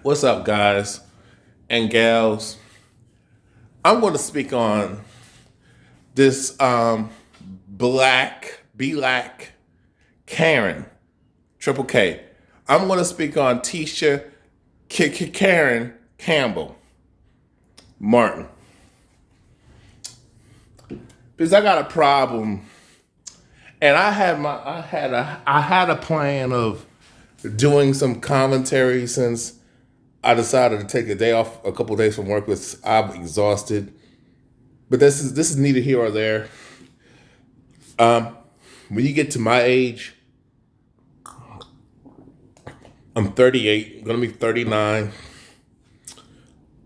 What's up, guys and gals? I'm going to speak on this black Karen, triple K. I'm going to speak on Tisha Karen Campbell-Martin because I got a problem, and I had a plan of doing some commentary since I decided to take a day off, a couple of days from work, because I'm exhausted. But this is neither here or there. When you get to my age, I'm 38. I'm gonna be 39.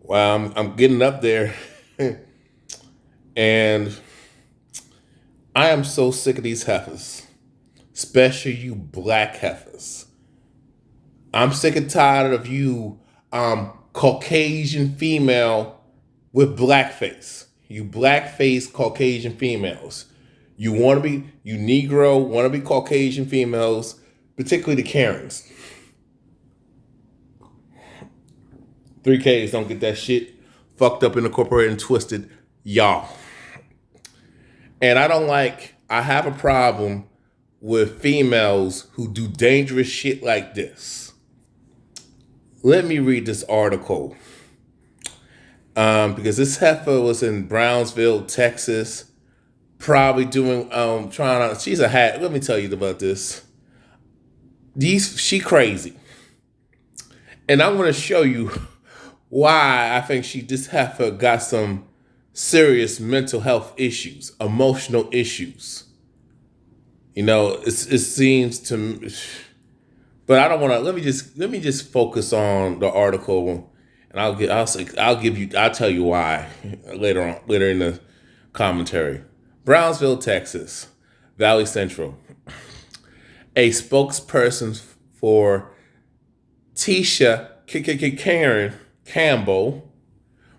Wow, I'm getting up there, and I am so sick of these heifers, especially you black heifers. I'm sick and tired of you Caucasian female with blackface. You blackface Caucasian females. You Negro, want to be Caucasian females, particularly the Karens. 3Ks don't get that shit fucked up and incorporated and twisted, y'all. And I have a problem with females who do dangerous shit like this. Let me read this article. Because this heifer was in Brownsville, Texas, probably doing she's a hat. Let me tell you about this. She crazy. And I'm gonna show you why I think this heifer got some serious mental health issues, emotional issues. It seems to me, but I don't want to. Let me just focus on the article, and I'll tell you why later in the commentary. Brownsville, Texas, Valley Central. A spokesperson for Tisha KKKAREN Campbell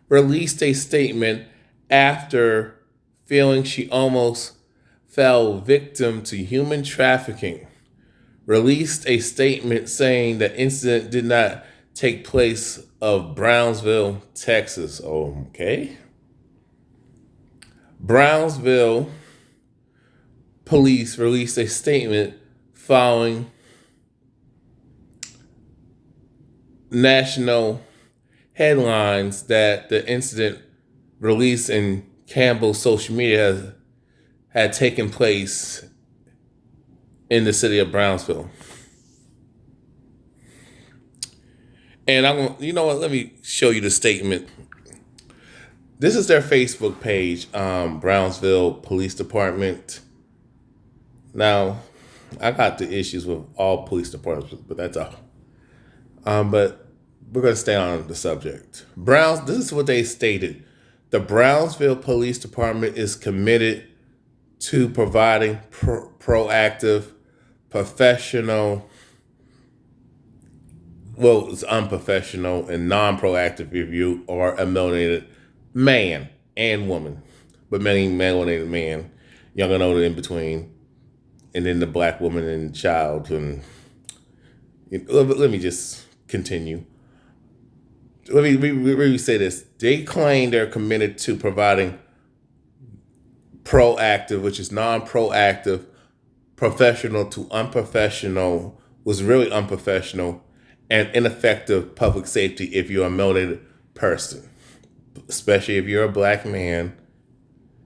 released a statement after feeling she almost fell victim to human trafficking. Released a statement saying the incident did not take place of Brownsville, Texas. Okay. Brownsville police released a statement following national headlines that the incident released in Campbell's social media had taken place in the city of Brownsville. And you know what? Let me show you the statement. This is their Facebook page, Brownsville Police Department. Now, I got the issues with all police departments, but that's all. But we're going to stay on the subject. This is what they stated. The Brownsville Police Department is committed to providing proactive, professional, it's unprofessional and non-proactive review or a melanated man and woman, but many melanated man, young and older in between, and then the black woman and child. And let me just continue. Let me say this. They claim they're committed to providing proactive, which is non-proactive, professional to unprofessional, was really unprofessional, and ineffective public safety if you're a melanated person, especially if you're a black man.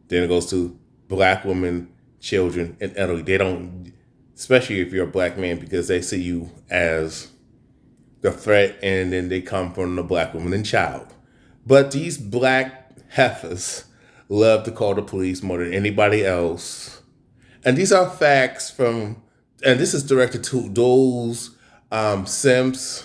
Then it goes to black women, children, and elderly. They don't, especially if you're a black man, because they see you as the threat, and then they come from the black woman and child. But these black heifers love to call the police more than anybody else. And these are facts and this is directed to those simps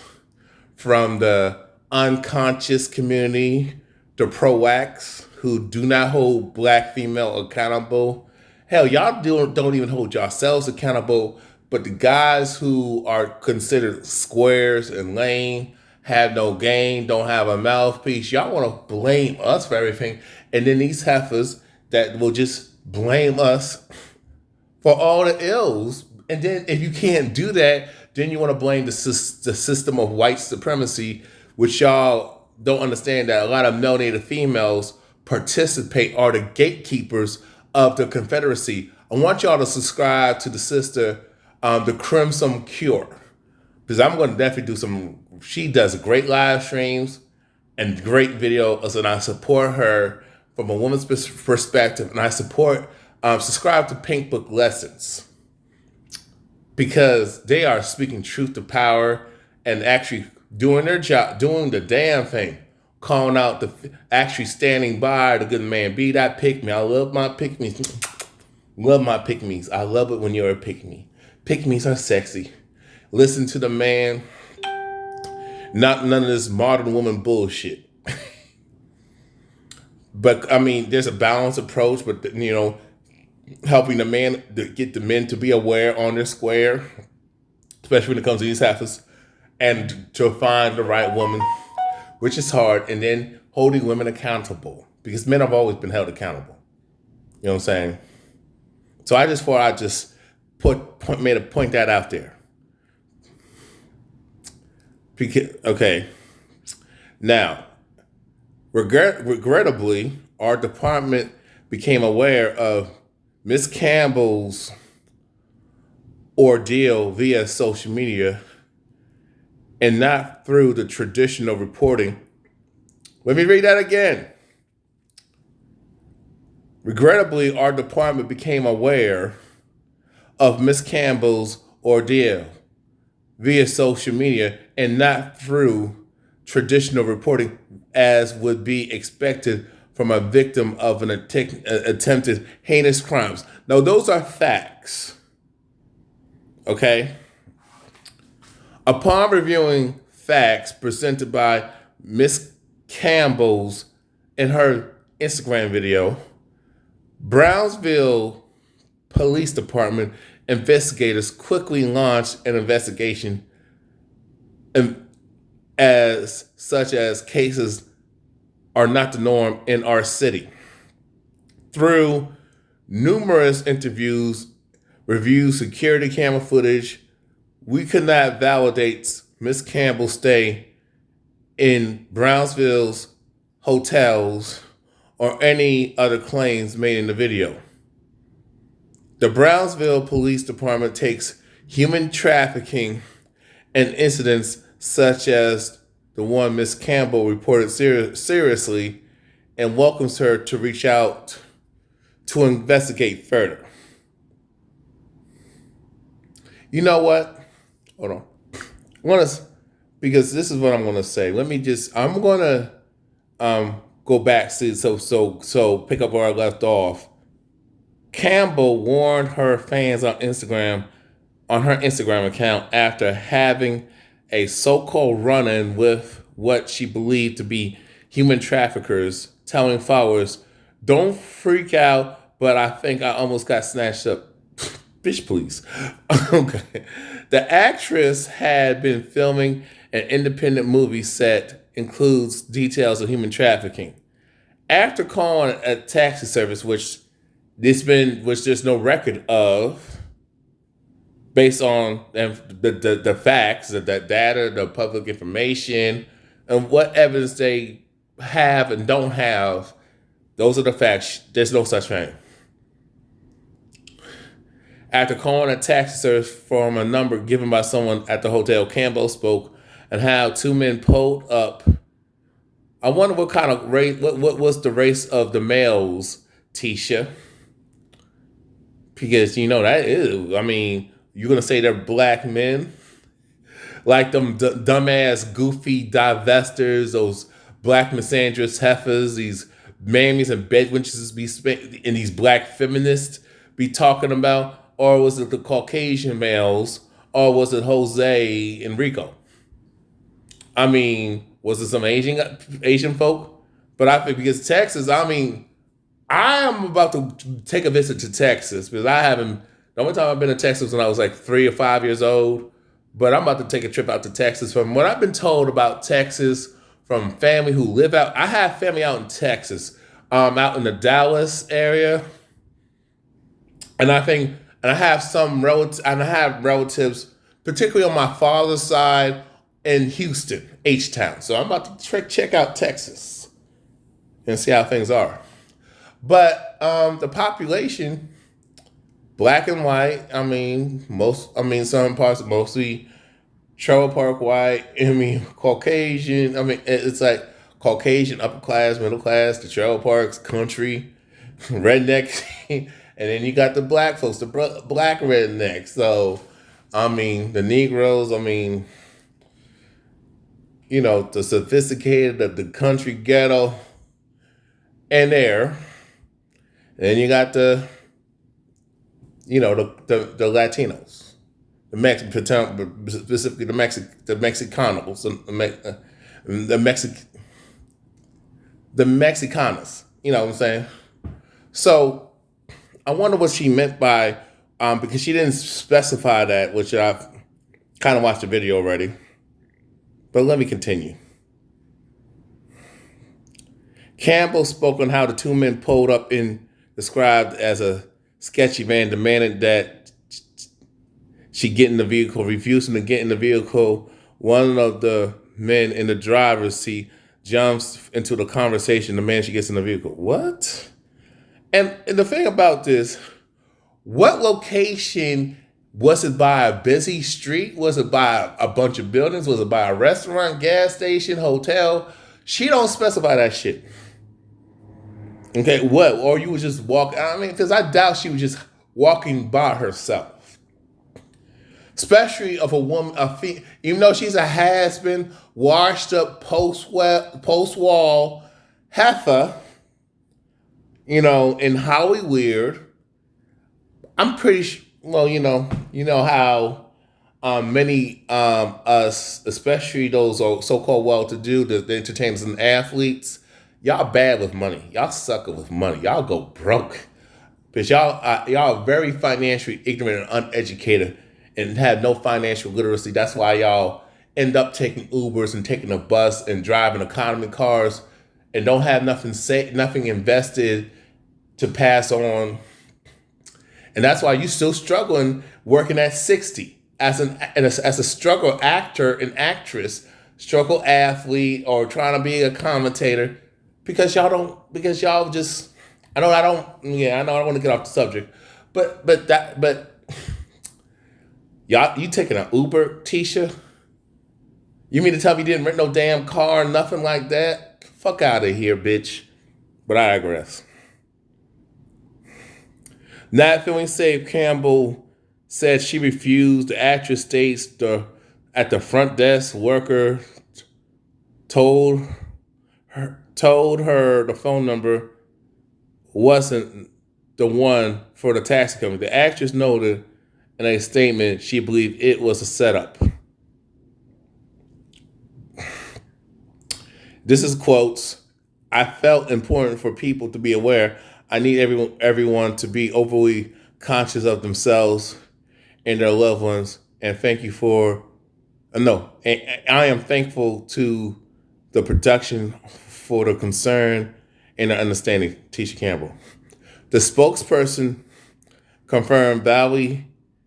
from the unconscious community, the pro-ax, who do not hold black female accountable. Hell, y'all don't even hold yourselves accountable, but the guys who are considered squares and lame, have no game, don't have a mouthpiece, y'all want to blame us for everything. And then these heifers that will just blame us for all the ills. And then if you can't do that, then you want to blame the system of white supremacy which y'all don't understand that a lot of melanated females participate, are the gatekeepers of the Confederacy. I want y'all to subscribe to the sister, the Crimson Cure, because I'm going to definitely do some. She does great live streams and great videos, and I support her from a woman's perspective, and I support, subscribe to Pink Book Lessons, because they are speaking truth to power and actually doing their job, doing the damn thing, calling out actually standing by the good man. Be that pick me. I love my pick me's. Love my pick me's. I love it when you're a pick me. Pick me's are sexy. Listen to the man. Not none of this modern woman bullshit. But I mean, there's a balanced approach, but helping the man to get the men to be aware on their square, especially when it comes to these heifers, and to find the right woman, which is hard, and then holding women accountable, because men have always been held accountable. You know what I'm saying? So I just thought I'd just point that out there. Okay. Now, regrettably, our department became aware of Miss Campbell's ordeal via social media and not through the traditional reporting. Let me read that again. Regrettably, our department became aware of Miss Campbell's ordeal via social media and not through traditional reporting, as would be expected from a victim of an attempted heinous crimes. Now, those are facts. Okay? Upon reviewing facts presented by Miss Campbell's in her Instagram video, Brownsville Police Department investigators quickly launched an investigation such as cases are not the norm in our city. Through numerous interviews, reviews, security camera footage, we could not validate Miss Campbell's stay in Brownsville's hotels or any other claims made in the video. The Brownsville Police Department takes human trafficking and incidents such as the one Miss Campbell reported seriously and welcomes her to reach out to investigate further. You know what? Hold on. Because this is what I'm going to say. I'm going to go back so pick up where I left off. Campbell warned her fans on her Instagram account after having a so-called run-in with what she believed to be human traffickers, telling followers, "Don't freak out, but I think I almost got snatched up." Bitch, please. Okay. The actress had been filming an independent movie set, includes details of human trafficking. After calling a taxi service, which there's no record of, based on the facts, the data, the public information, and what evidence they have and don't have, those are the facts. There's no such thing. After calling a taxi service from a number given by someone at the hotel, Campbell spoke and how two men pulled up. I wonder what kind of race, what was the race of the males, Tisha? Because that is, you're going to say they're black men? Like them dumbass, goofy divestors, those black misandrous heifers, these mammies and bedwenches and these black feminists be talking about? Or was it the Caucasian males? Or was it Jose and Rico? Was it some Asian folk? But I think because Texas, I am about to take a visit to Texas because the only time I've been to Texas was when I was like 3 or 5 years old. But I'm about to take a trip out to Texas. From what I've been told about Texas, from family who live out, I have family out in Texas, out in the Dallas area. And I have some relatives, particularly on my father's side, in Houston, H-Town. So I'm about to check out Texas and see how things are. But the population, black and white. Some parts mostly trailer park white. Caucasian. It's like Caucasian, upper class, middle class, the trailer parks, country, redneck, and then you got the black folks, the black rednecks. So, the Negroes. The sophisticated of the country ghetto, and there. And then you got the Latinos, specifically the Mexicanos, the Mexicanas. You know what I'm saying? So I wonder what she meant by because she didn't specify that, which I've kind of watched the video already. But let me continue. Campbell spoke on how the two men pulled up in described as a sketchy van, demanded that she get in the vehicle, refusing to get in the vehicle. One of the men in the driver's seat jumps into the conversation the man she gets in the vehicle. What? And the thing about this, what location, was it by a busy street? Was it by a bunch of buildings? Was it by a restaurant, gas station, hotel? She don't specify that shit. Okay, what? Or you would just walk, because I doubt she was just walking by herself. Especially of a woman, even though she's a has-been, washed up, post-wall heifer, in Hollywood. I'm pretty sure, how many us, especially those so-called well-to-do, the entertainers and athletes, y'all bad with money. Y'all sucker with money. Y'all go broke. Because y'all are very financially ignorant and uneducated and have no financial literacy. That's why y'all end up taking Ubers and taking a bus and driving economy cars and don't have nothing invested to pass on. And that's why you still struggling working at 60 as a struggle actor and actress, struggle athlete, or trying to be a commentator. Because y'all just, I know I don't want to get off the subject, but y'all, you taking an Uber, Tisha? You mean to tell me you didn't rent no damn car, nothing like that? Fuck out of here, bitch. But I digress. Not feeling safe, Campbell said she refused. The actress states at the front desk worker told her the phone number wasn't the one for the taxi company. The actress noted in a statement she believed it was a setup. This is quotes. I felt important for people to be aware. I need everyone to be overly conscious of themselves and their loved ones. And I am thankful to the production for the concern and the understanding, Tisha Campbell. The spokesperson confirmed Valley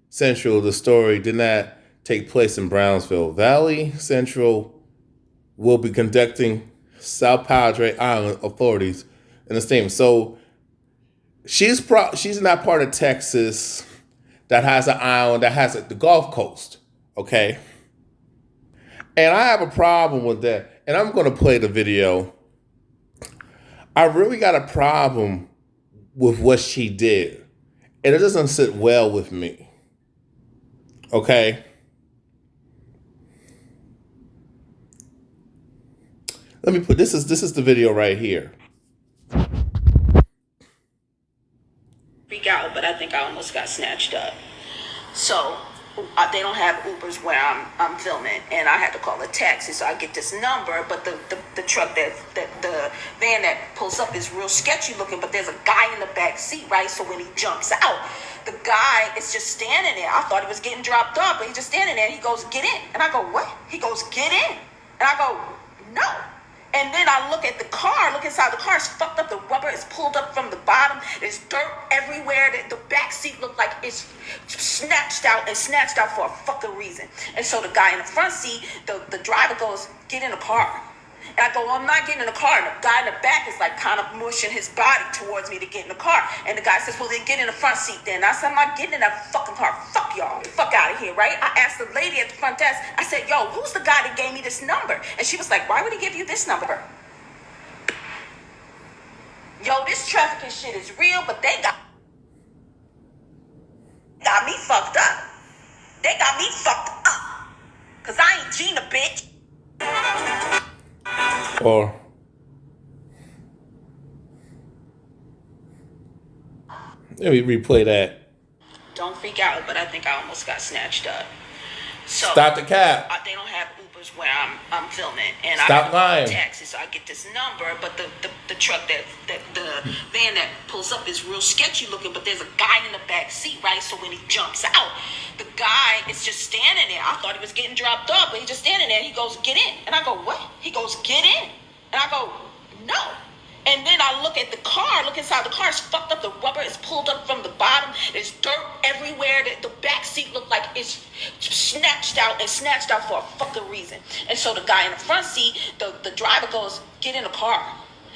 Central, the story did not take place in Brownsville. Valley Central will be conducting South Padre Island authorities in the statement. So she's not part of Texas that has an island, that has the Gulf Coast, okay? And I have a problem with that. And I'm going to play the video. I really got a problem with what she did. And it doesn't sit well with me. Okay? Let me put this is the video right here. Freak out, but I think I almost got snatched up. So they don't have Ubers where I'm filming, and I had to call a taxi. So I get this number, but the truck the van that pulls up is real sketchy looking. But there's a guy in the back seat, right? So when he jumps out, the guy is just standing there. I thought he was getting dropped off, but he's just standing there. He goes, "Get in," and I go, "What?" He goes, "Get in," and I go, "No." And then I look at the car, look inside the car, it's fucked up. The rubber is pulled up from the bottom. There's dirt everywhere. The back seat looked like it's snatched out for a fucking reason. And so the guy in the front seat, the driver goes, "Get in the car." And I go, "Well, I'm not getting in the car." And the guy in the back is like kind of mushing his body towards me to get in the car. And the guy says, "Well, then get in the front seat then." And I said, "I'm not getting in that fucking car. Fuck y'all. Fuck out of here," right? I asked the lady at the front desk, I said, "Yo, who's the guy that gave me this number?" And she was like, "Why would he give you this number?" Yo, this trafficking shit is real, but they got me fucked up. They got me fucked up. Because I ain't Gina, bitch. Or let me replay that. Don't freak out, but I think I almost got snatched up. So Stop the cap. They don't have Ubers where I'm filming, and Stop I lying. taxi, so I get this number. But the truck the van that pulls up is real sketchy looking. But there's a guy in the back seat, right? So when he jumps out, the guy is just standing there. I thought he was getting dropped off, but he's just standing there. He goes, "Get in," and I go, "What?" He goes, "Get in," and I go, "No." And then I look at the car, look inside the car, it's fucked up. The rubber is pulled up from the bottom. There's dirt everywhere. The back seat looked like it's snatched out for a fucking reason. And so the guy in the front seat, the driver goes, "Get in the car."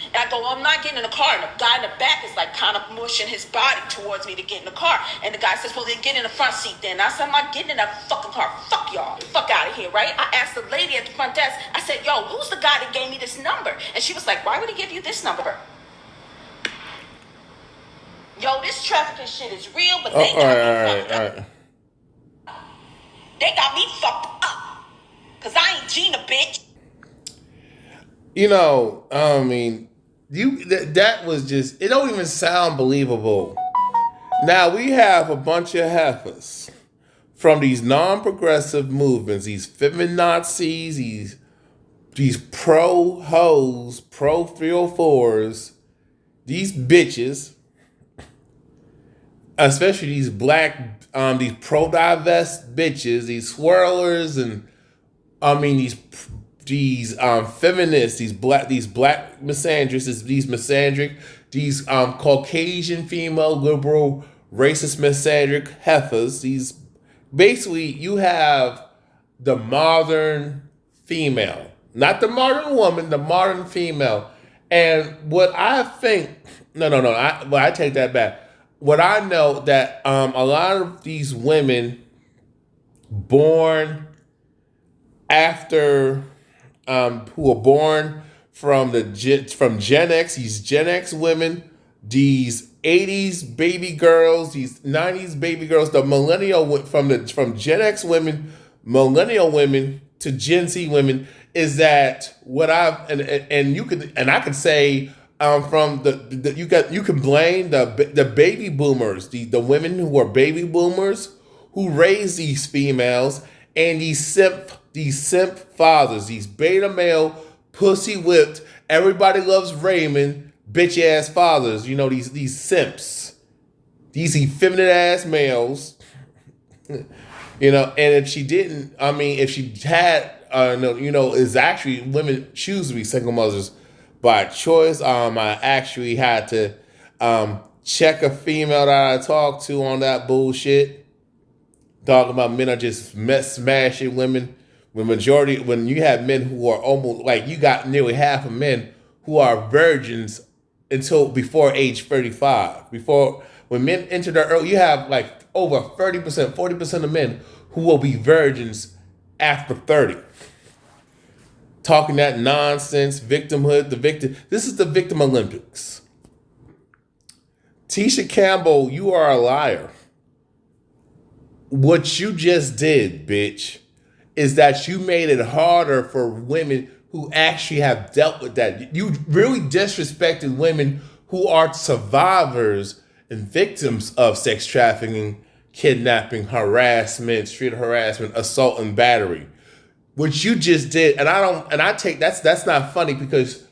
And I go, "Well, I'm not getting in the car." And the guy in the back is like kind of mushing his body towards me to get in the car. And the guy says, "Well, then get in the front seat then." And I said, "I'm not getting in that fucking car. Fuck y'all. Fuck out of here," right? I asked the lady at the front desk, I said, "Yo, who's the guy that gave me this number?" And she was like, "Why would he give you this number?" Yo, this trafficking shit is real, but they got me fucked up. They got me fucked up. Because I ain't Gina, bitch. You know, I mean, that was just, it don't even sound believable. Now we have a bunch of heifers from these non-progressive movements, these feminazis, these pro-hoes, pro-304s, these bitches, especially these black, these pro-divest bitches, these swirlers, and I mean these feminists, these black misandrists, these misandric, these Caucasian female liberal racist misandric heifers. These basically you have the modern female, not the modern woman, the modern female. And what I think, I take that back. What I know that a lot of these women born after who were born from Gen X, these Gen X women, these 80s baby girls, these 90s baby girls, the millennial from Gen X women, millennial women to Gen Z women, is that what I could say from you can blame the baby boomers, the women who are baby boomers who raised these females, and these simp fathers, these beta male, pussy whipped, everybody loves Raymond, bitch ass fathers. You know, these simps, these effeminate ass males. You know, and if she had, is actually women choose to be single mothers by choice. I actually had to check a female that I talked to on that bullshit. Talking about men are just smashing women. When you have men who are almost like, you got nearly half of men who are virgins until before age 35. When men enter their early, you have like over 30%, 40% of men who will be virgins after 30. Talking that nonsense, victimhood, this is the Victim Olympics. Tisha Campbell, you are a liar. What you just did, bitch, is that you made it harder for women who actually have dealt with that. You really disrespected women who are survivors and victims of sex trafficking, kidnapping, harassment, street harassment, assault, and battery. What you just did, that's not funny, because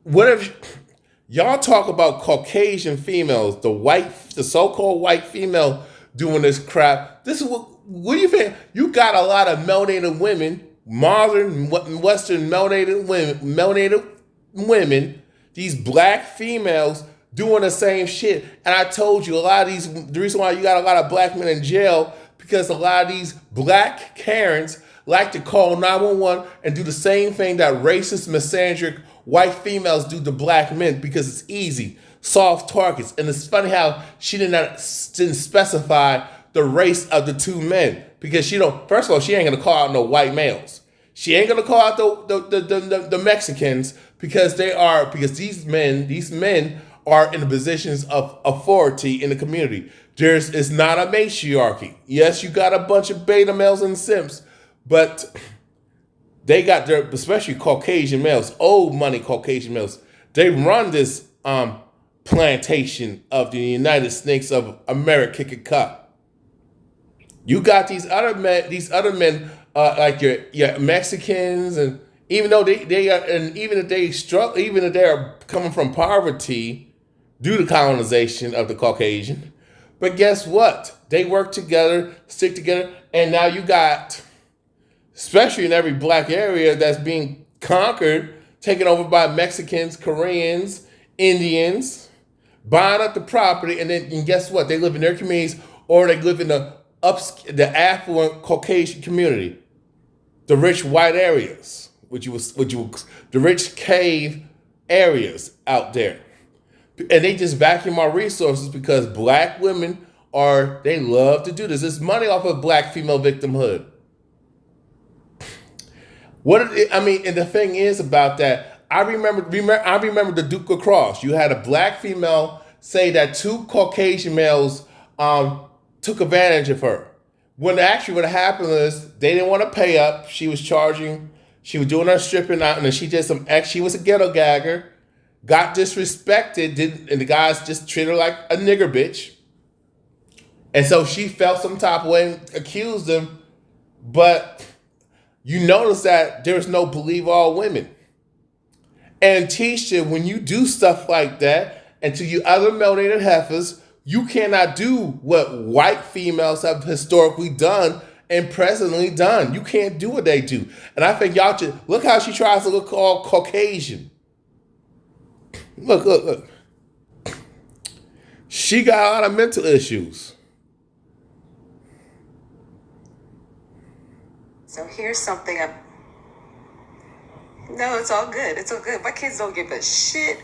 what if y'all talk about Caucasian females, the so-called white female doing this crap? This is what do you think? You got a lot of melanated women modern Western melanated women, these black females doing the same shit. And I told you the reason why you got a lot of black men in jail, because a lot of these black Karens like to call 911 and do the same thing that racist, misandric white females do to black men, because it's easy, soft targets. And it's funny how she didn't specify the race of the two men, because first of all, she ain't gonna call out no white males. She ain't gonna call out the Mexicans, because these men are in the positions of authority in the community. It's not a matriarchy. Yes, you got a bunch of beta males and simps, but they got especially Caucasian males, old money Caucasian males. They run this plantation of the United Snakes of America, KKK. You got these other men, like your Mexicans, and even though they are, and even if they struggle, even if they're coming from poverty due to colonization of the Caucasian, but guess what? They work together, stick together, and now you got, especially in every black area that's being conquered, taken over by Mexicans, Koreans, Indians, buying up the property, and guess what? They live in their communities, or they live in the affluent Caucasian community, the rich white areas, the rich cave areas out there, and they just vacuum our resources, because black women they love to do this. There's money off of black female victimhood. And the thing is about that, I remember the Duke of Cross. You had a black female say that two Caucasian males took advantage of her. When actually what happened is they didn't want to pay up. She was doing her stripping out, and then she was a ghetto gagger, got disrespected, and the guys just treated her like a nigger bitch. And so she felt some type of way and accused them. But you notice that there's no believe all women. And Tisha, when you do stuff like that, and to you other melanated heifers, you cannot do what white females have historically done and presently done. You can't do what they do. And I think y'all should look how she tries to look all Caucasian. Look. She got a lot of mental issues. So here's something No, it's all good. It's all good. My kids don't give a shit.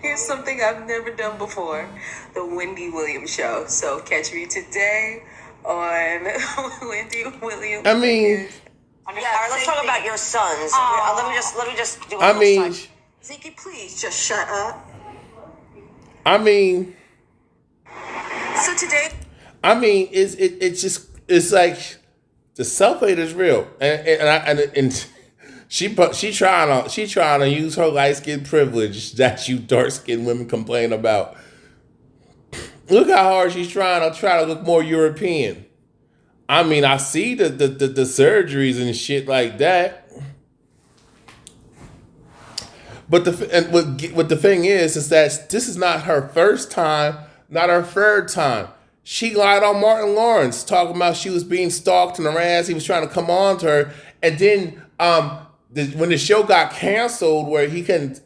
Here's something I've never done before. The Wendy Williams Show. So catch me today on Wendy Williams. I mean... All right, let's talk about your sons. Let me just do Zeke, please just shut up. I mean... So today... it's like... The self-hate is real, and she trying to use her light-skin privilege that you dark-skinned women complain about. Look how hard she's trying to look more European. I see the surgeries and shit like that, but what the thing is that this is not her first time, not her third time. She lied on Martin Lawrence, talking about she was being stalked and harassed. He was trying to come on to her. And then when the show got canceled, where he can,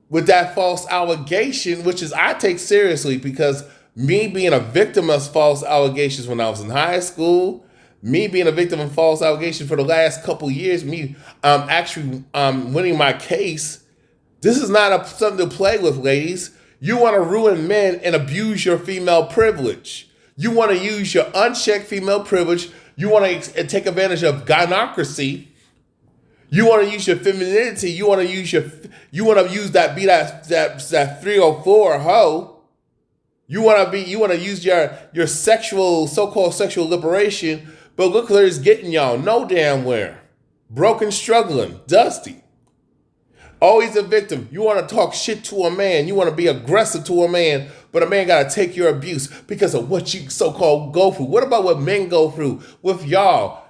with that false allegation, which is I take seriously, because me being a victim of false allegations when I was in high school, me being a victim of false allegations for the last couple years, me actually winning my case, this is not something to play with, ladies. You want to ruin men and abuse your female privilege. You want to use your unchecked female privilege. You want to take advantage of gynocracy. You want to use your femininity. You want to use that 304 hoe. You want to use your so-called sexual liberation. But look where it's getting y'all. No damn where. Broken, struggling, dusty. Always a victim. You want to talk shit to a man. You want to be aggressive to a man, but a man got to take your abuse because of what you so-called go through. What about what men go through with y'all?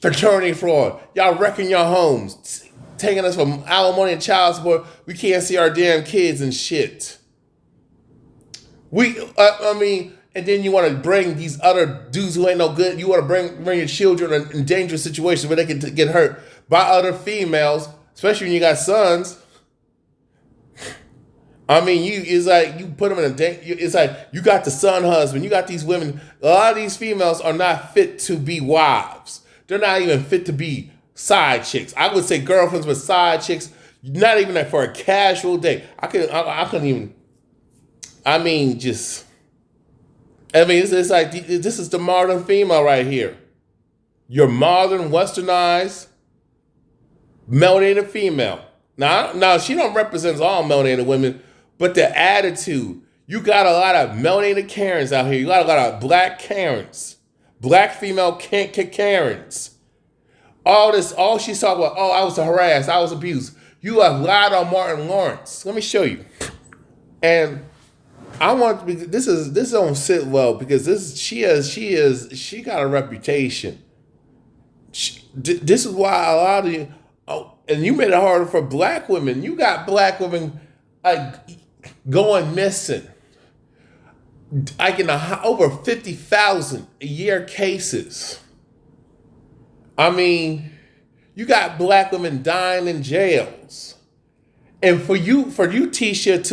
Fraternity fraud. Y'all wrecking your homes. Taking us from alimony and child support. We can't see our damn kids and shit. and then you want to bring these other dudes who ain't no good. You want to bring your children in dangerous situations where they can get hurt by other females, especially when you got sons. I mean, it's like you put them in it's like you got the son husband, you got these women. A lot of these females are not fit to be wives. They're not even fit to be side chicks. I would say girlfriends with side chicks. Not even like for a casual date. I couldn't even. I mean, just. I mean, it's like this is the modern female right here. Your modern, westernized, melanated female. Now she don't represent all melanated women, but the attitude. You got a lot of melanated Karens out here. You got a lot of black Karens, black female Karens. All she's talking about. Oh, I was harassed. I was abused. You have lied on Martin Lawrence. Let me show you. And I want to be. This don't sit well because she got a reputation. This is why a lot of you. Oh, and you made it harder for black women. You got black women going missing. Like in over 50,000 a year cases. I mean, you got black women dying in jails. And for you, Tisha,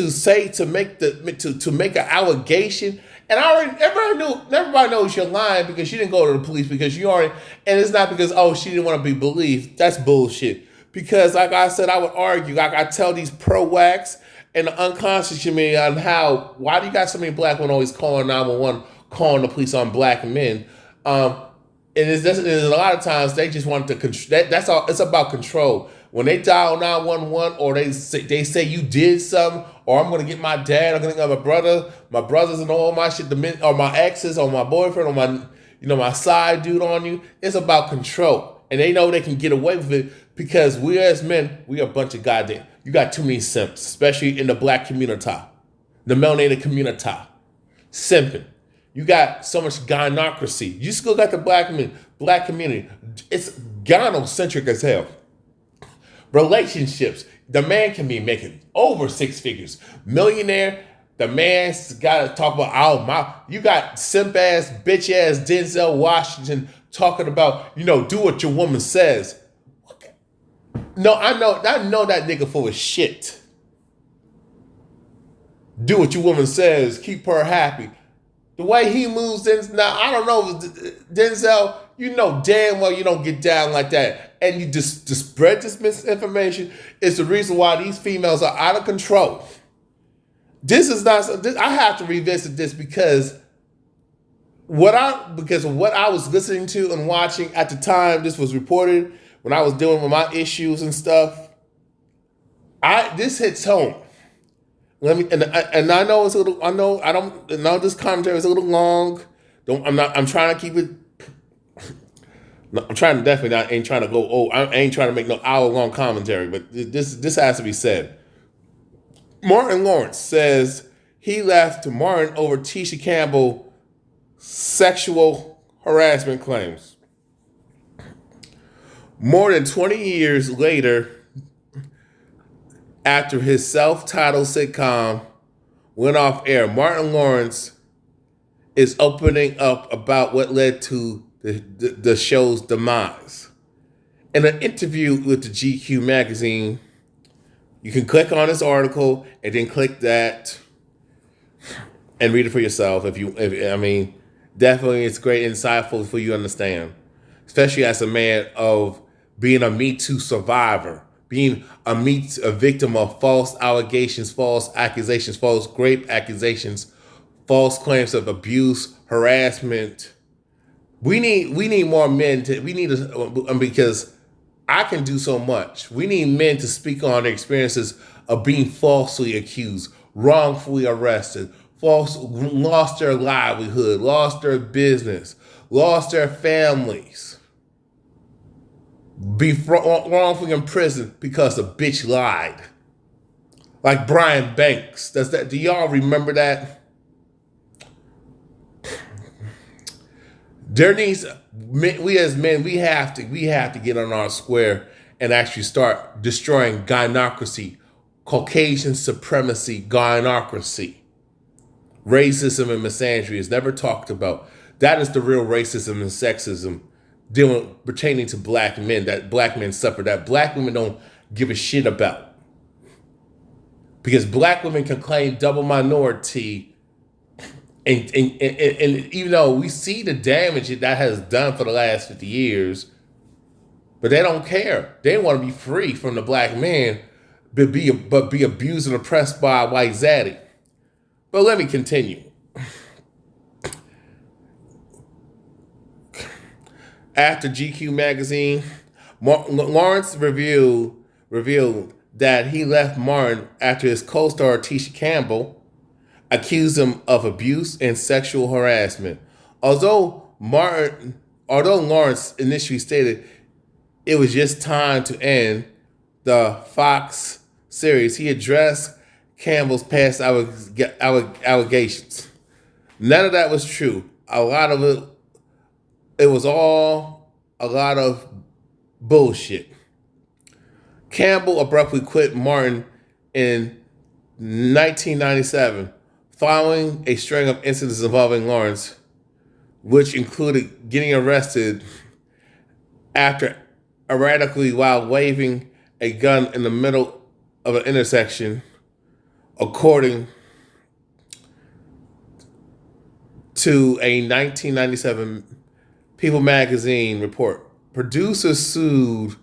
to make an allegation, and everybody knows you're lying because you didn't go to the police because you already, and it's not because she didn't want to be believed. That's bullshit. Because like I said, I would argue, like I tell these pro-wax and the unconscious community on why do you got so many black women always calling 911, calling the police on black men? And it's a lot of times they just want to control. That's all. It's about control. When they dial 911 or they say you did something, or I'm gonna get my dad, I'm gonna get my brothers and all my shit, or my exes, or my boyfriend, or my side dude on you. It's about control, and they know they can get away with it because we as men, we are a bunch of goddamn. You got too many simps, especially in the black community, the melanated community, simping. You got so much gynocracy. You still got the black community. It's gynocentric as hell. Relationships. The man can be making over 6 figures. Millionaire. The man's got to talk about, you got simp ass, bitch ass Denzel Washington talking about, do what your woman says. No, I know that nigga full of shit. Do what your woman says. Keep her happy. The way he moves, now I don't know, Denzel, damn well you don't get down like that. And you just spread this misinformation is the reason why these females are out of control. This is not, I have to revisit this because what I was listening to and watching at the time this was reported when I was dealing with my issues and stuff. This hits home. I know it's a little. I know this commentary is a little long. I'm trying to keep it. I'm trying to definitely not. Ain't trying to go. Oh, I ain't trying to make no hour-long commentary. But this has to be said. Martin Lawrence says he left Martin over Tisha Campbell sexual harassment claims. More than 20 years later, after his self-titled sitcom went off air, Martin Lawrence is opening up about what led to the show's demise. In an interview with the GQ magazine, you can click on this article and then click that and read it for yourself. Definitely it's great, insightful for you to understand, especially as a man of being a Me Too survivor. Being a victim of false allegations, false accusations, false rape accusations, false claims of abuse, harassment. We need more men because I can do so much. We need men to speak on their experiences of being falsely accused, wrongfully arrested, lost their livelihood, lost their business, lost their families. Be wrongfully in prison because a bitch lied. Like Brian Banks. Do y'all remember that? We as men, we have to get on our square and actually start destroying gynocracy, Caucasian supremacy, gynocracy. Racism and misandry is never talked about. That is the real racism and sexism pertaining to black men, that black men suffer, that black women don't give a shit about. Because black women can claim double minority, and even though we see the damage that has done for the last 50 years, but they don't care. They want to be free from the black man, but be abused and oppressed by a white zaddy. But let me continue. After GQ magazine, Lawrence revealed that he left Martin after his co-star Tisha Campbell accused him of abuse and sexual harassment. Although Lawrence initially stated it was just time to end the Fox series, he addressed Campbell's past allegations. None of that was true. A lot of it was all a lot of bullshit. Campbell abruptly quit Martin in 1997 following a string of incidents involving Lawrence, which included getting arrested after erratically while waving a gun in the middle of an intersection, according to a 1997 People magazine report. Producers sued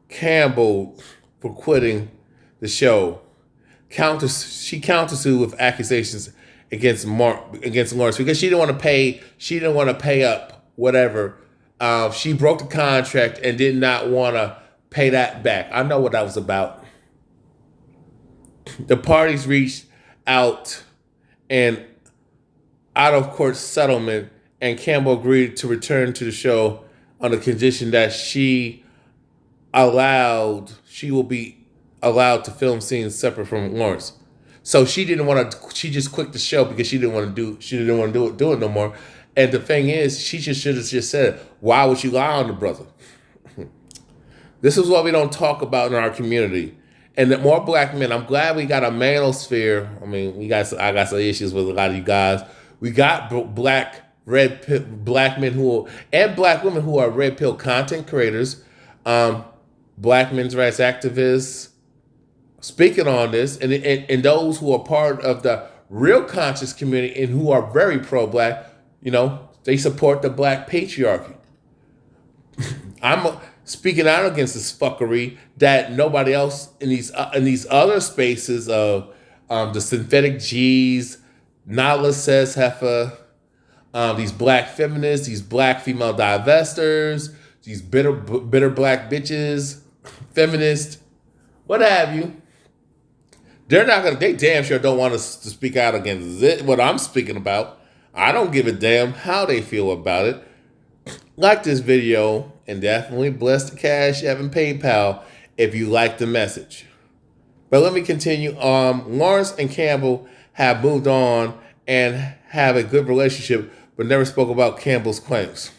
Campbell for quitting the show. She countersued with accusations against Lawrence because she didn't want to pay. She didn't want to pay up whatever. She broke the contract and did not want to pay that back. I know what that was about. The parties reached out and out of court settlement, and Campbell agreed to return to the show on the condition that she will be allowed to film scenes separate from Lawrence. So she didn't want to. She just quit the show because she didn't want to do it no more. And the thing is, she should have just said, "Why would you lie on the brother?" This is what we don't talk about in our community. And that more black men. I'm glad we got a manosphere. I mean, I got some issues with a lot of you guys. We got black men and black women who are red pill content creators, black men's rights activists, speaking on this, and those who are part of the real conscious community and who are very pro-black. They support the black patriarchy. I'm speaking out against this fuckery that nobody else in these other spaces of the synthetic G's, Nala says heifer, these black feminists, these black female divestors, these bitter black bitches, feminists, what have you. They damn sure don't want us to speak out against what I'm speaking about. I don't give a damn how they feel about it. Like this video and definitely bless the Cash App and PayPal if you like the message. But let me continue. Lawrence and Campbell have moved on and have a good relationship, but never spoke about Campbell's claims.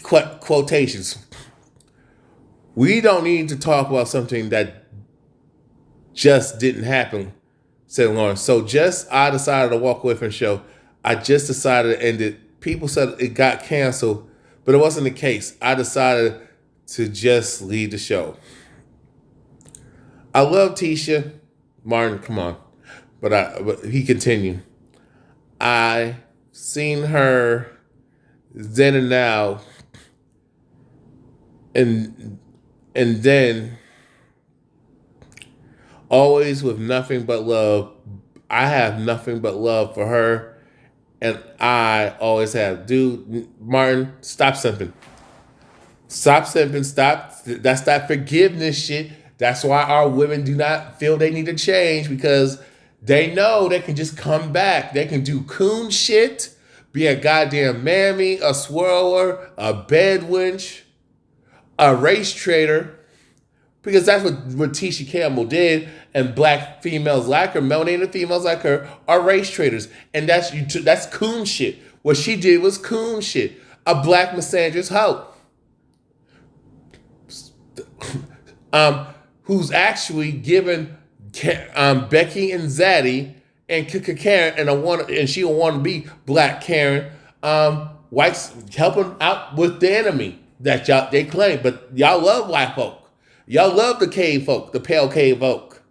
Quotations. We don't need to talk about something that just didn't happen, said Lawrence. So I decided to walk away from the show. I just decided to end it. People said it got canceled, but it wasn't the case. I decided to just leave the show. I love Tisha. Martin, come on. But he continued. I seen her then and now, and then always with nothing but love. I have nothing but love for her. And I always have. Dude, Martin, stop simping. Stop simping. Stop. That's that forgiveness shit. That's why our women do not feel they need to change, because they know they can just come back. They can do coon shit, be a goddamn mammy, a swirler, a bed wench, a race trader. Because that's what Tisha Campbell did, and black females like her, melanated females like her, are race traders, and that's coon shit. What she did was coon shit. A black misandrist hoe, who's actually given Becky and Zaddy and Karen, and she will want to be Black Karen. Whites helping out with the enemy that they claim, but y'all love white folk. Y'all love the cave folk, the pale cave folk,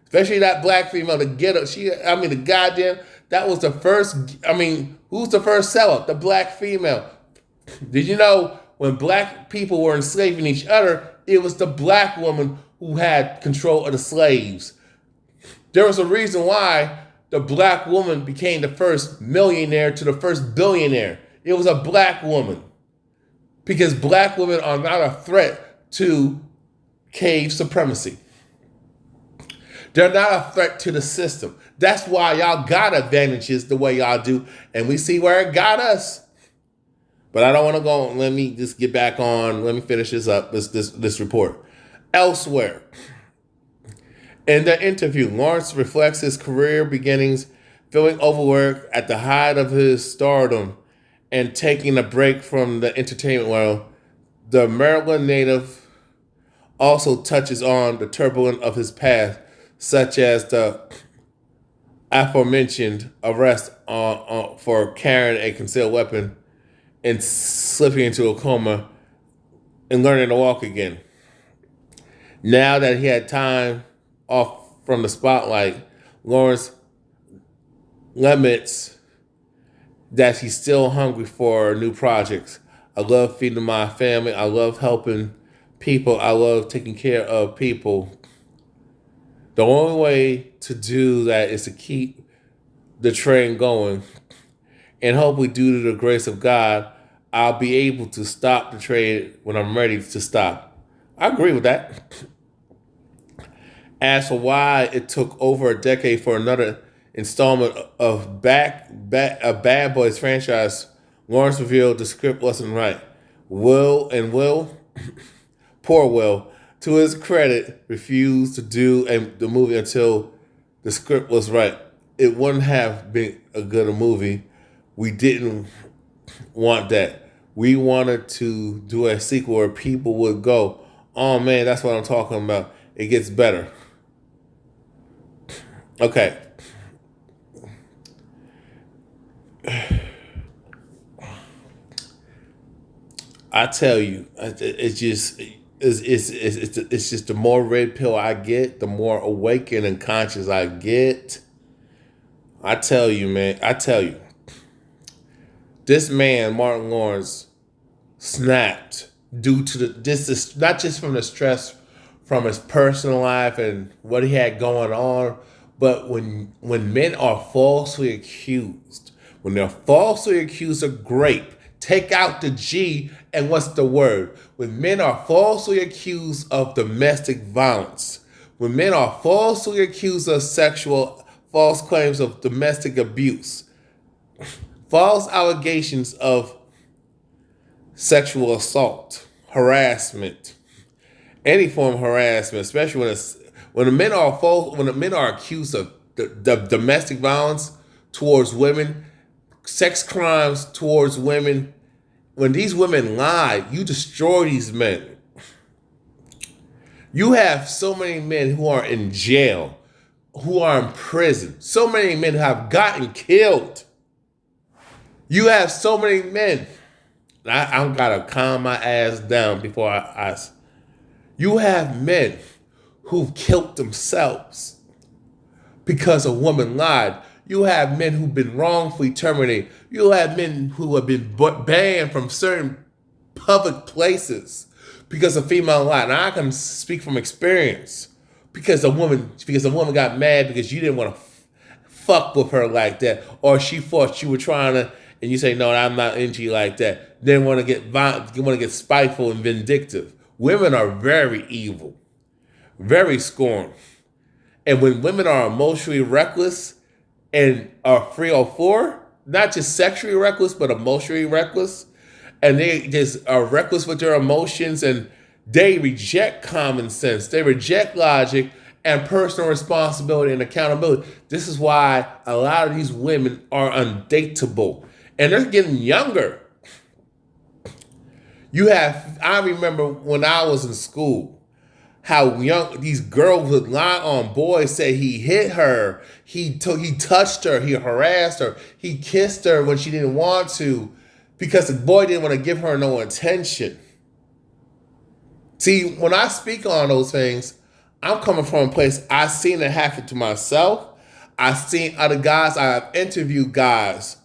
especially that Black female. The ghetto. The goddamn. That was the first. Who's the first seller? The Black female. Did you know when Black people were enslaving each other, it was the Black woman who had control of the slaves? There was a reason why the Black woman became the first millionaire to the first billionaire. It was a Black woman. Because Black women are not a threat to cave supremacy. They're not a threat to the system. That's why y'all got advantages the way y'all do. And we see where it got us. But I don't want to go. Let me just get back on. Let me finish this up, this report. Elsewhere. In the interview, Lawrence reflects his career beginnings, feeling overworked at the height of his stardom and taking a break from the entertainment world. The Maryland native also touches on the turbulence of his past, such as the aforementioned arrest for carrying a concealed weapon and slipping into a coma and learning to walk again. Now that he had time off from the spotlight, Lawrence laments that he's still hungry for new projects. I love feeding my family. I love helping people. I love taking care of people. The only way to do that is to keep the train going. And hopefully, due to the grace of God, I'll be able to stop the train when I'm ready to stop. I agree with that. As for why it took over a decade for another installment of Bad Boys franchise, Lawrence revealed the script wasn't right. Poor Will, to his credit, refused to do the movie until the script was right. It wouldn't have been a good movie. We didn't want that. We wanted to do a sequel where people would go, oh man, that's what I'm talking about. It gets better. Okay. I tell you, it's just the more red pill I get, the more awakened and conscious I get. I tell you, man. This man, Martin Lawrence, snapped due to this is not just from the stress from his personal life and what he had going on, but when men are falsely accused, when they're falsely accused of rape, take out the G and what's the word? When men are falsely accused of domestic violence, when men are falsely accused of false claims of domestic abuse, false allegations of sexual assault, harassment, any form of harassment, especially when the men are accused of the domestic violence towards women, sex crimes towards women. When these women lie, you destroy these men. You have so many men who are in jail, who are in prison. So many men have gotten killed. You have so many men. I gotta calm my ass down before I. You have men who've killed themselves because a woman lied. You have men who've been wrongfully terminated. You have men who have been banned from certain public places because a female lied. Now I can speak from experience because a woman got mad because you didn't want to fuck with her like that, or she thought you were trying to, and you say, no, I'm not into you like that. Then want to get violent, you want to get spiteful and vindictive. Women are very evil, very scorned. And when women are emotionally reckless and are 304, not just sexually reckless, but emotionally reckless, and they just are reckless with their emotions, and they reject common sense, they reject logic and personal responsibility and accountability. This is why a lot of these women are undateable, and they're getting younger. I remember when I was in school, how young these girls would lie on boys, say he hit her, he touched her, he harassed her, he kissed her when she didn't want to, because the boy didn't want to give her no attention. See, when I speak on those things, I'm coming from a place I've seen it happen to myself. I've seen other guys, I've interviewed guys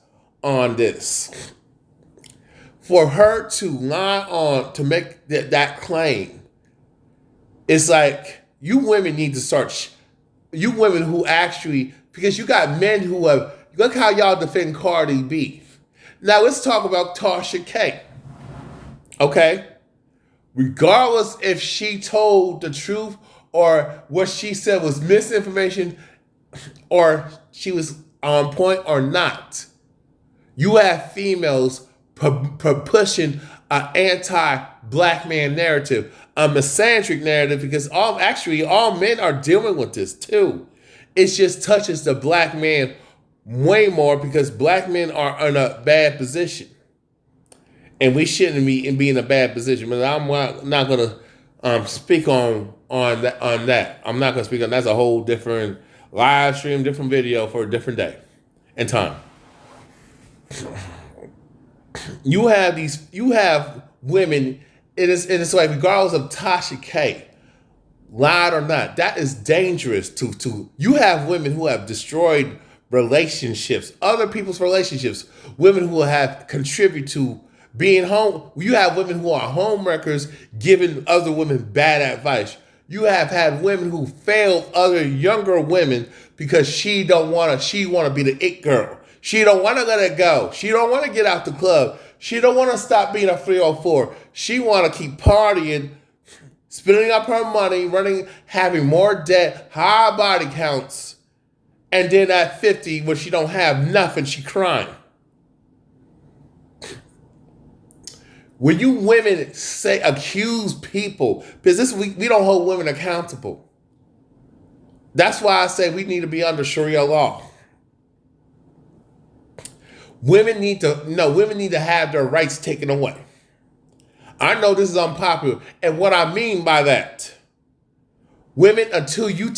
on this. For her to lie on, to make that claim, it's like, you women need to start, you women who actually, because you got men who have, look how y'all defend Cardi B. Now let's talk about Tasha K. Okay? Regardless if she told the truth or what she said was misinformation or she was on point or not, you have females pushing an anti-black man narrative, a misandric narrative, because all men are dealing with this too. It just touches the black man way more because black men are in a bad position. And we shouldn't be in a bad position. But I'm not going to speak on that. I'm not going to speak on that. That's a whole different live stream, different video for a different day and time. You have women, it's like, regardless of Tasha K, lied or not, that is dangerous to you have women who have destroyed relationships, other people's relationships, women who have contributed to being home. You have women who are homewreckers giving other women bad advice. You have had women who failed other younger women because she want to be the it girl. She don't want to let it go. She don't want to get out the club. She don't want to stop being a 304. She want to keep partying, spending up her money, having more debt, high body counts, and then at 50, when she don't have nothing, she crying. When you women accuse people, because we don't hold women accountable. That's why I say we need to be under Sharia law. Women need to have their rights taken away. I know this is unpopular, and what I mean by that, women, until you're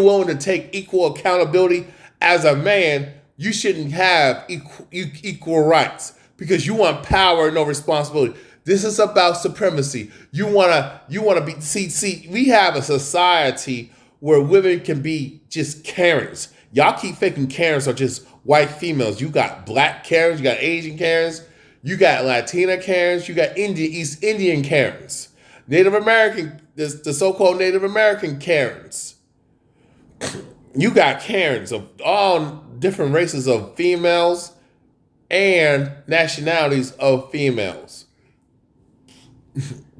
willing to take equal accountability as a man, you shouldn't have equal rights. Because you want power and no responsibility. This is about supremacy. You wanna be see. We have a society where women can be just Karens. Y'all keep thinking Karens are just white females. You got black Karens, you got Asian Karens, you got Latina Karens, you got East Indian Karens, Native American, the so-called Native American Karens. You got Karens of all different races of females and nationalities of females.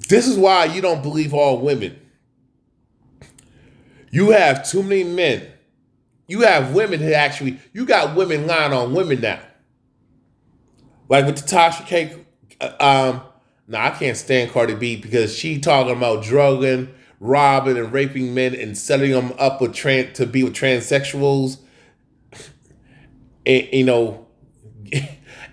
This is why you don't believe all women. You have too many men. You have women you got women lying on women now. Like with the Tasha K, I can't stand Cardi B because she talking about drugging, robbing, and raping men and setting them up to be with transsexuals. And,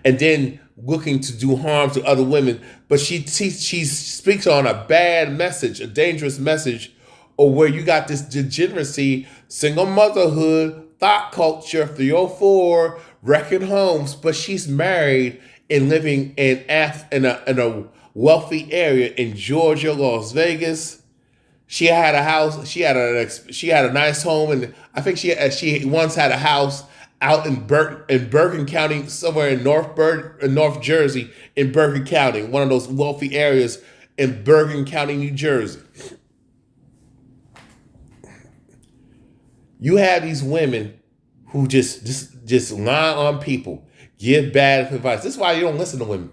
and then looking to do harm to other women. But she speaks on a bad message, a dangerous message, or where you got this degeneracy, single motherhood, thought culture, 304, wrecking homes, but she's married and living in a wealthy area in Georgia, Las Vegas. She had a house, she had a nice home, and I think she once had a house out in Bergen County, somewhere in North Jersey, in Bergen County, one of those wealthy areas in Bergen County, New Jersey. You have these women who just lie on people, give bad advice. This is why you don't listen to women.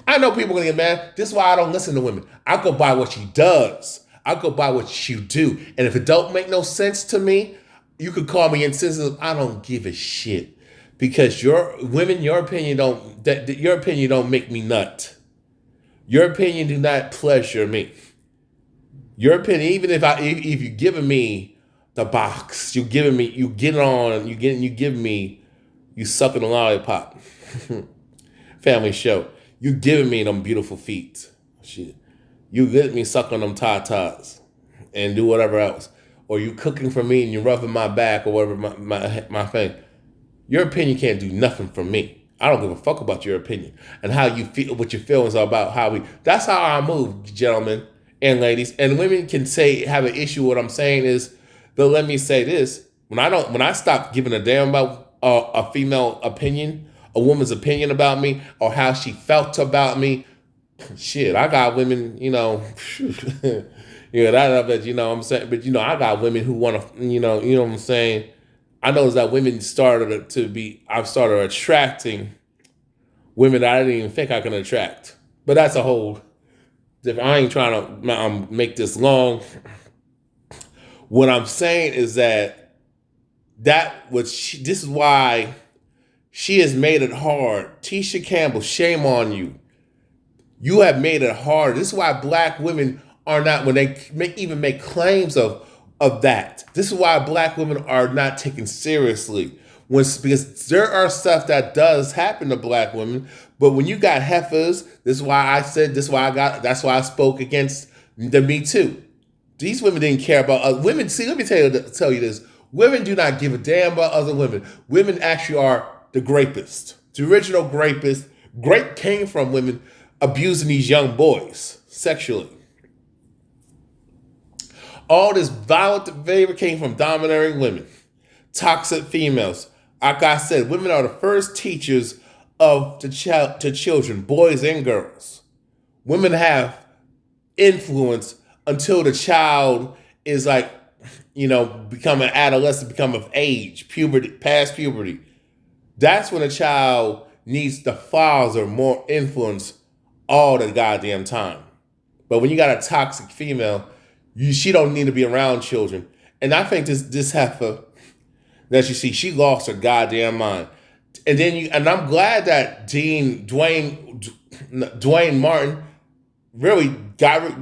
I know people are gonna get mad. This is why I don't listen to women. I go by what she does. I go by what she do. And if it don't make no sense to me, you could call me insensitive. I don't give a shit, because your opinion don't make me nut. Your opinion do not pleasure me. Your opinion, even if you're giving me the box, you sucking a lollipop. Family show. You giving me them beautiful feet. Shit. you let me suck on them tatas and do whatever else. Or you cooking for me and you're rubbing my back or whatever my thing. Your opinion can't do nothing for me. I don't give a fuck about your opinion and how you feel, what your feelings are about how we. That's how I move, gentlemen and ladies. And women can have an issue. What I'm saying is, but let me say this: when I stop giving a damn about a female opinion, a woman's opinion about me, or how she felt about me, shit, I got women, that you know what I'm saying, but I got women who want to, you know what I'm saying. I noticed that women I've started attracting women that I didn't even think I can attract. But that's a whole different. I ain't trying to make this long. What I'm saying is this is why she has made it hard. Tisha Campbell, shame on you. You have made it hard. This is why black women are not, when they even make claims of that. This is why black women are not taken seriously. Because there are stuff that does happen to black women, but when you got heifers, that's why I spoke against the Me Too. These women didn't care about other women. See, let me tell you this. Women do not give a damn about other women. Women actually are the grapists. The original grapists. Grape came from women abusing these young boys sexually. All this violent behavior came from domineering women, toxic females. Like I said, women are the first teachers to children, boys and girls. Women have influence until the child is become an adolescent, become of age, past puberty. That's when a child needs the father more influence all the goddamn time. But when you got a toxic female, she don't need to be around children. And I think this heifer that you see, she lost her goddamn mind. And I'm glad that Dwayne Martin really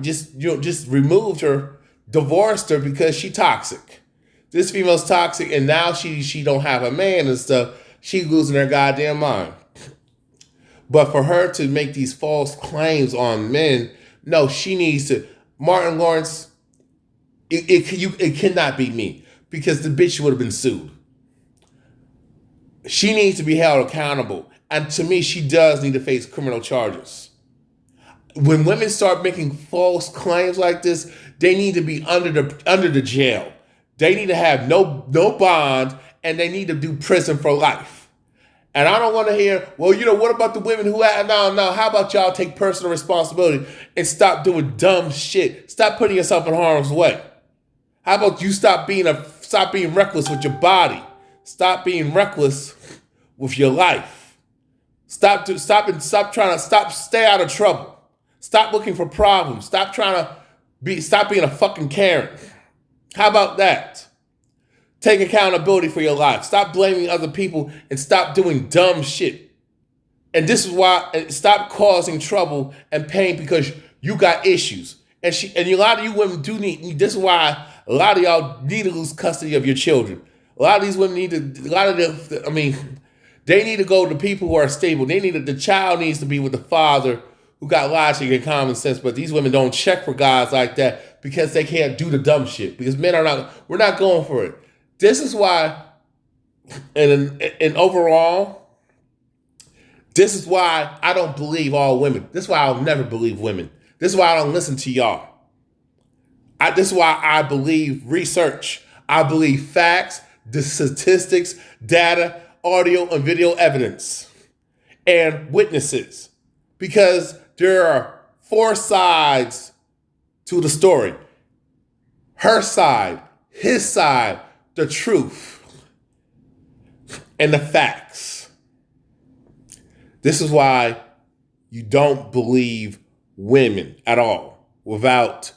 just removed her, divorced her because she toxic. This female's toxic, and now she don't have a man and stuff. She losing her goddamn mind. But for her to make these false claims on men, no, she needs to. Martin Lawrence, it cannot be me, because the bitch would have been sued. She needs to be held accountable. And to me, she does need to face criminal charges. When women start making false claims like this, they need to be under the jail. They need to have no bond, and they need to do prison for life. And I don't want to hear, well, what about the women who have, no, how about y'all take personal responsibility and stop doing dumb shit? Stop putting yourself in harm's way. How about you stop being reckless with your body? Stop being reckless with your life. Stay out of trouble. Stop looking for problems. Stop being a fucking Karen. How about that? Take accountability for your life. Stop blaming other people and stop doing dumb shit. And this is why, stop causing trouble and pain because you got issues. And a lot of you women do need, this is why a lot of y'all need to lose custody of your children. A lot of these women they need to go to people who are stable. The child needs to be with the father who got logic and common sense. But these women don't check for guys like that because they can't do the dumb shit. Because we're not going for it. This is why, and overall, this is why I don't believe all women. This is why I'll never believe women. This is why I don't listen to y'all. This is why I believe research. I believe facts, the statistics, data, audio and video evidence, and witnesses. Because there are 4 sides to the story. Her side, his side, the truth, and the facts. This is why you don't believe women at all without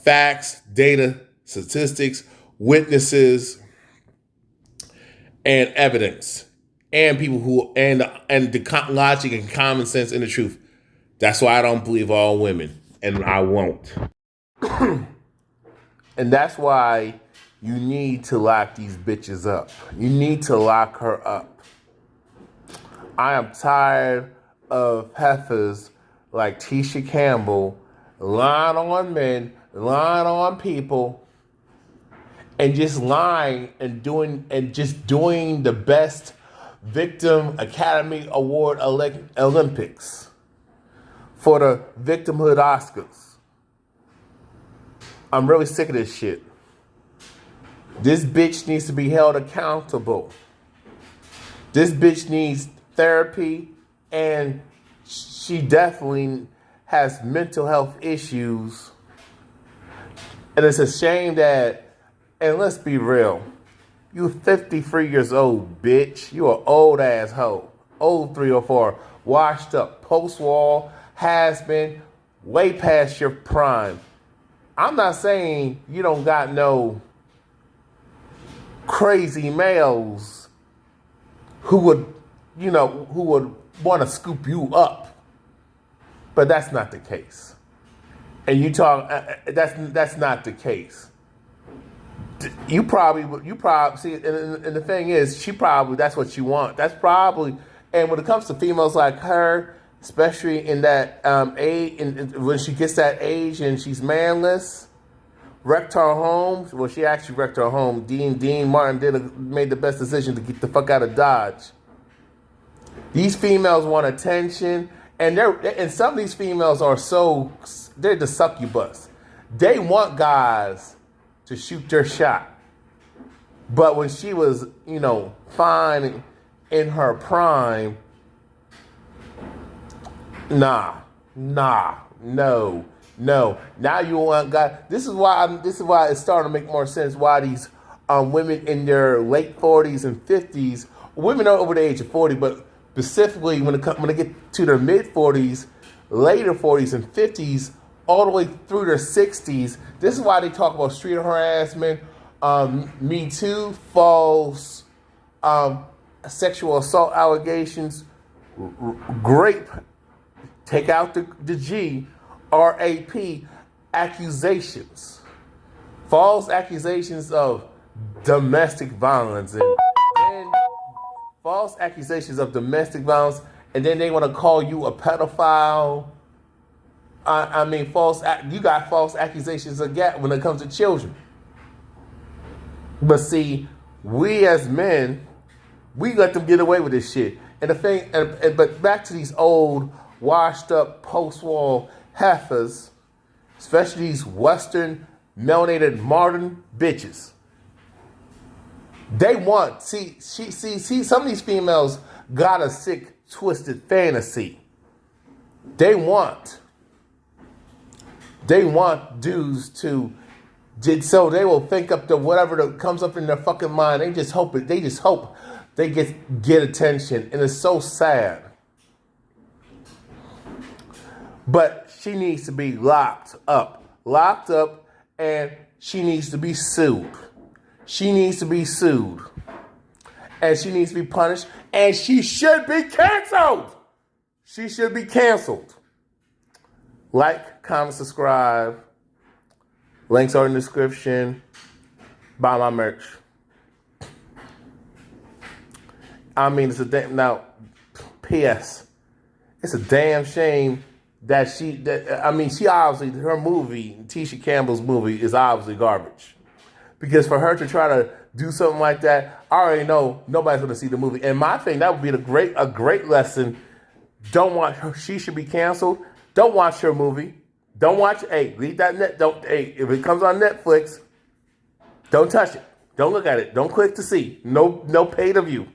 facts, data, statistics, witnesses, and evidence, and people who and the logic and common sense and the truth. That's why I don't believe all women, and I won't. And that's why you need to lock these bitches up. You need to lock her up. I am tired of heifers like Tisha Campbell, lying on men, lying on people, and just lying and doing the best Victim Academy Award Olympics for the victimhood Oscars. I'm really sick of this shit. This bitch needs to be held accountable. This bitch needs therapy, and she definitely has mental health issues. And it's a shame that, and let's be real, you 53 years old, bitch. You an old ass hoe. Old 304. Washed up. Post-war. Has been. Way past your prime. I'm not saying you don't got no crazy males who would want to scoop you up. But that's not the case. And you talk, that's not the case. You probably see, and the thing is, that's what you want. That's probably, and when it comes to females like her, especially in that age, when she gets that age and she's manless, wrecked her home. Well, she actually wrecked her home. Dean Martin made the best decision to get the fuck out of Dodge. These females want attention, and some of these females they're the succubus. They want guys to shoot their shot. But when she was, fine in her prime, no. Now you want guys. This is why it's starting to make more sense why these women in their late 40s and 50s, women are over the age of 40, but specifically when they get to their mid 40s, later 40s and 50s, all the way through their 60s. This is why they talk about street harassment, Me Too, false sexual assault allegations, rape, take out the G, RAP, accusations, false accusations of domestic violence, and false accusations of domestic violence, and then they want to call you a pedophile. You got false accusations again when it comes to children. But see, we as men, we let them get away with this shit. And the thing, but back to these old, washed up, post-war heifers, especially these Western, melanated, modern bitches. They want, see, some of these females got a sick, twisted fantasy. They want dudes to, so they will think up to whatever that comes up in their fucking mind. They just hope they get attention, and it's so sad. But she needs to be locked up, and she needs to be sued. And she needs to be punished, and she should be canceled. Like, comment, subscribe. Links are in the description. Buy my merch. It's a damn, now, P.S. It's a damn shame that she obviously, her movie, Tisha Campbell's movie, is obviously garbage. Because for her to try to do something like that, I already know nobody's going to see the movie. And my thing, that would be a great lesson. Don't watch her. She should be canceled. Don't watch her movie. Don't watch, leave that net. If it comes on Netflix, don't touch it. Don't look at it. Don't click to see. No pay to view.